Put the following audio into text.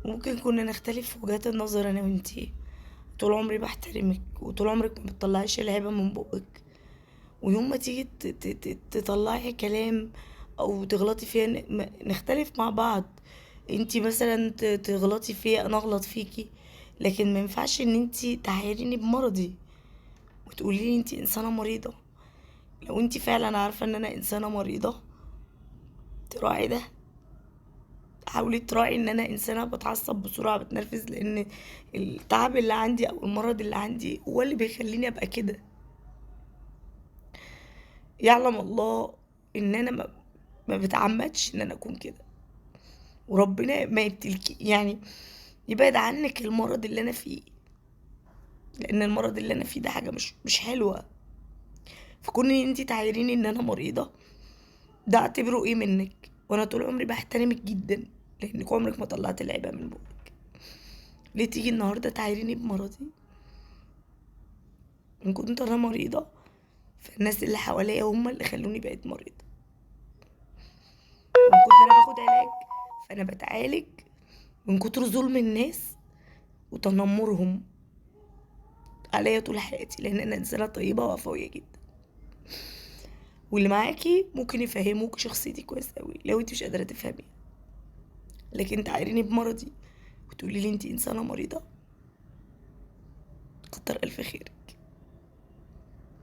ممكن كنا نختلف في وجهات النظر انا وانتي. طول عمري بحترمك، وطول عمرك ما بتطلعيش العيبة من بقك. ويوم ما تيجي تطلعي كلام او تغلطي فيا، نختلف مع بعض. انتي مثلا تغلطي فيا، انا اغلط فيكي. لكن ما ينفعش ان انتي تعايريني بمرضي وتقولي لي انتي انسانة مريضة. لو انتي فعلا عارفة ان انا انسانة مريضة، تراعي ده. حاولي تراعي ان انا انسانة بتعصب بسرعة، بتنرفز، لان التعب اللي عندي او المرض اللي عندي هو اللي بيخليني ابقى كده. يعلم الله ان انا ما بتعمدش ان انا اكون كده. وربنا ما يبتلكي يعني، يبعد عنك المرض اللي انا فيه، لان المرض اللي انا فيه ده حاجة مش حلوة. فكون ان انتي تعايريني ان انا مريضة، ده اعتبره ايه منك. وانا طول عمري بحترمك جدا، لانك عمرك ما طلعت العيبة من بقك. ليه تيجي النهاردة تعايريني بمرضي؟ ان كنت انا مريضة، فالناس اللي حواليا هم اللي خلوني بقيت مريضة. وان كنت انا باخد علاج، فانا بتعالج من كتر ظلم الناس وتنمرهم عليا طول حياتي، لان انا انسانة طيبة وعفوية جدا. واللي معاكي ممكن يفهموك شخصيتي كويس قوي لو انت مش قادرة تفهمي. لكن تعايريني بمرضي وتقولي لي انت انسانة مريضة، كتر الف خير.